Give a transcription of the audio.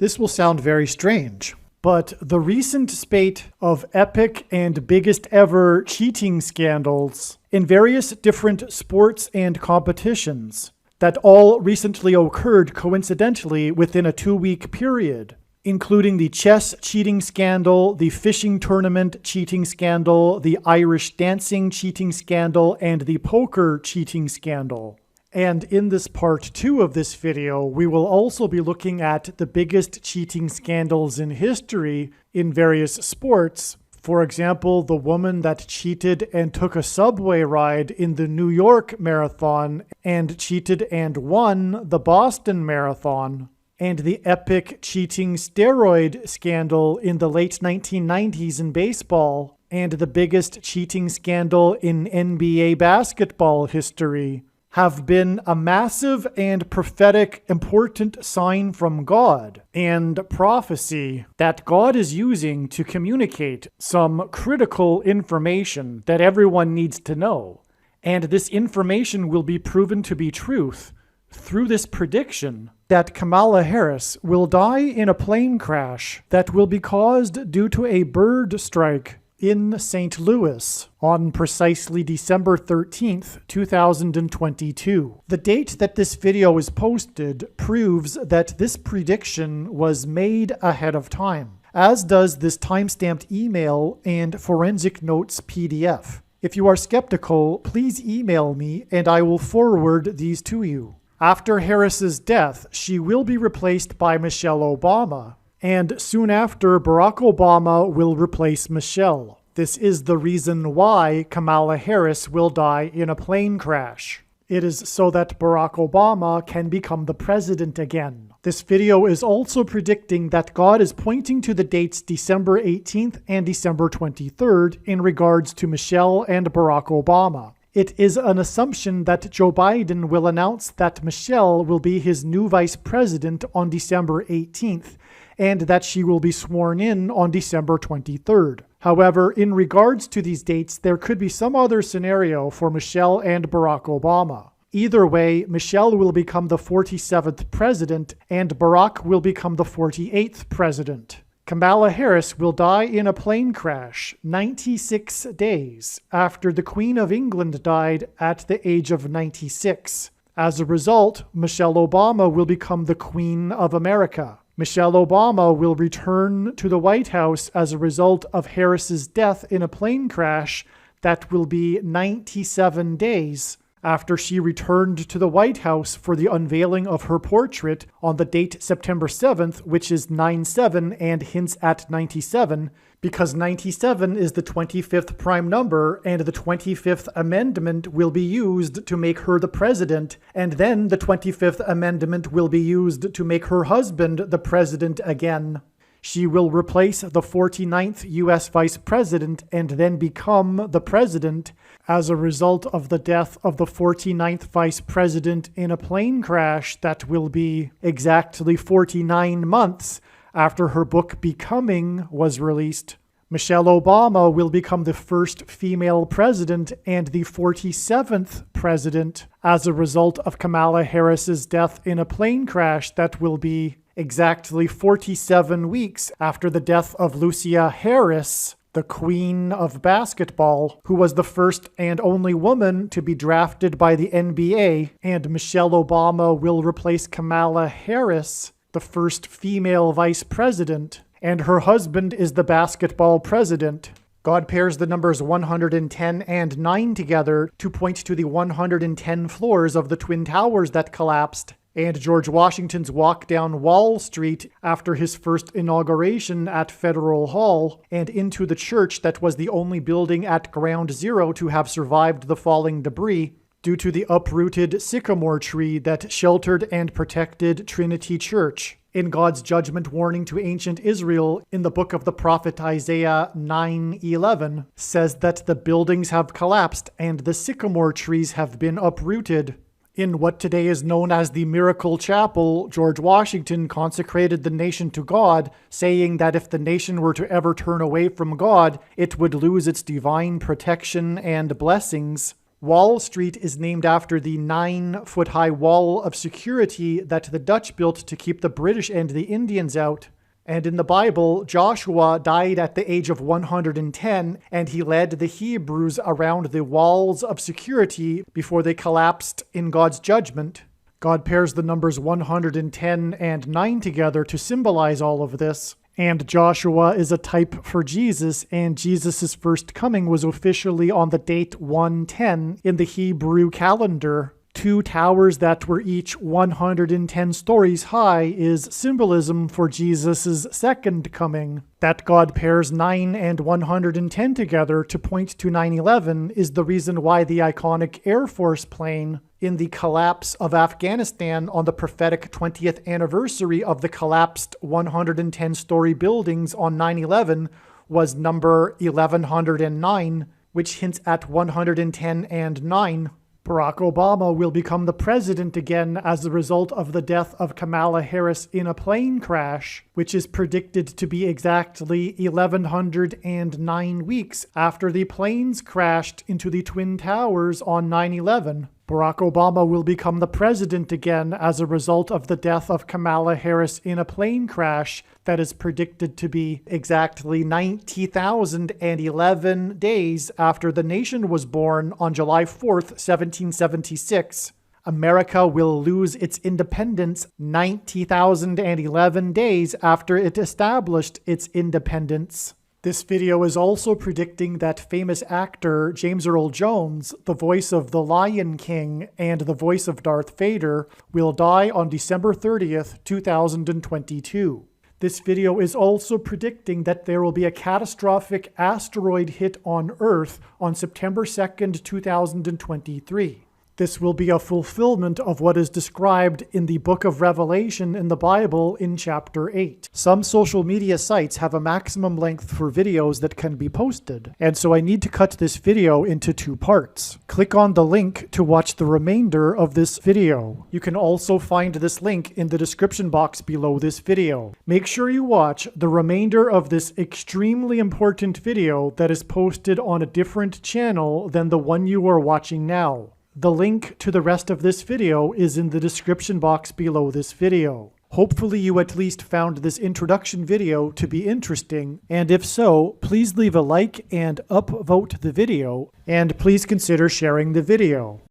This will sound very strange, but the recent spate of epic and biggest ever cheating scandals in various different sports and competitions that all recently occurred coincidentally within a 2-week period, including the chess cheating scandal, the fishing tournament cheating scandal, the Irish dancing cheating scandal, and the poker cheating scandal. And in this part 2 of this video, we will also be looking at the biggest cheating scandals in history in various sports. For example, the woman that cheated and took a subway ride in the New York Marathon and cheated and won the Boston Marathon, and the epic cheating steroid scandal in the late 1990s in baseball, and the biggest cheating scandal in NBA basketball history, have been a massive and prophetic important sign from God and prophecy that God is using to communicate some critical information that everyone needs to know. And this information will be proven to be truth through this prediction that Kamala Harris will die in a plane crash that will be caused due to a bird strike in St. Louis on precisely December 13th, 2022. The date that this video is posted proves that this prediction was made ahead of time, as does this timestamped email and forensic notes PDF. If you are skeptical, please email me and I will forward these to you. After Harris's death, she will be replaced by Michelle Obama, and soon after, Barack Obama will replace Michelle. This is the reason why Kamala Harris will die in a plane crash. It is so that Barack Obama can become the president again. This video is also predicting that God is pointing to the dates December 18th and December 23rd in regards to Michelle and Barack Obama. It is an assumption that Joe Biden will announce that Michelle will be his new vice president on December 18th, and that she will be sworn in on December 23rd. However, in regards to these dates, there could be some other scenario for Michelle and Barack Obama. Either way, Michelle will become the 47th president, and Barack will become the 48th president. Kamala Harris will die in a plane crash 96 days after the Queen of England died at the age of 96. As a result, Michelle Obama will become the Queen of America. Michelle Obama will return to the White House as a result of Harris's death in a plane crash that will be 97 days after she returned to the White House for the unveiling of her portrait on the date September 7th, which is 9/7 and hints at 97, because 97 is the 25th prime number, and the 25th Amendment will be used to make her the president, and then the 25th Amendment will be used to make her husband the president again. She will replace the 49th U.S. Vice President and then become the President as a result of the death of the 49th Vice President in a plane crash that will be exactly 49 months after her book Becoming was released. Michelle Obama will become the first female president and the 47th president as a result of Kamala Harris's death in a plane crash that will be exactly 47 weeks after the death of Lucia Harris, the queen of basketball, who was the first and only woman to be drafted by the NBA, and Michelle Obama will replace Kamala Harris, the first female vice president, and her husband is the basketball president. God pairs the numbers 110 and 9 together to point to the 110 floors of the Twin Towers that collapsed, and George Washington's walk down Wall Street after his first inauguration at Federal Hall, and into the church that was the only building at Ground Zero to have survived the falling debris due to the uprooted sycamore tree that sheltered and protected Trinity Church. In God's judgment warning to ancient Israel in the book of the prophet Isaiah 9:11 says that the buildings have collapsed and the sycamore trees have been uprooted. In what today is known as the Miracle Chapel, George Washington consecrated the nation to God, saying that if the nation were to ever turn away from God, it would lose its divine protection and blessings. Wall Street is named after the 9-foot-high wall of security that the Dutch built to keep the British and the Indians out. And in the Bible, Joshua died at the age of 110, and he led the Hebrews around the walls of security before they collapsed in God's judgment. God pairs the numbers 110 and 9 together to symbolize all of this. And Joshua is a type for Jesus, and Jesus' first coming was officially on the date 110 in the Hebrew calendar. 2 towers that were each 110 stories high is symbolism for Jesus' second coming. That God pairs 9 and 110 together to point to 9/11 is the reason why the iconic Air Force plane in the collapse of Afghanistan on the prophetic 20th anniversary of the collapsed 110-story buildings on 9/11 was number 1109, which hints at 110 and 9. Barack Obama will become the president again as a result of the death of Kamala Harris in a plane crash, which is predicted to be exactly 1,109 weeks after the planes crashed into the Twin Towers on 9/11. Barack Obama will become the president again as a result of the death of Kamala Harris in a plane crash that is predicted to be exactly 90,011 days after the nation was born on July 4th, 1776. America will lose its independence 90,011 days after it established its independence. This video is also predicting that famous actor James Earl Jones, the voice of the Lion King and the voice of Darth Vader, will die on December 30th, 2022. This video is also predicting that there will be a catastrophic asteroid hit on Earth on September 2nd, 2023. This will be a fulfillment of what is described in the book of Revelation in the Bible in chapter 8. Some social media sites have a maximum length for videos that can be posted, and so I need to cut this video into 2 parts. Click on the link to watch the remainder of this video. You can also find this link in the description box below this video. Make sure you watch the remainder of this extremely important video that is posted on a different channel than the one you are watching now. The link to the rest of this video is in the description box below this video. Hopefully you at least found this introduction video to be interesting, and if so, please leave a like and upvote the video, and please consider sharing the video.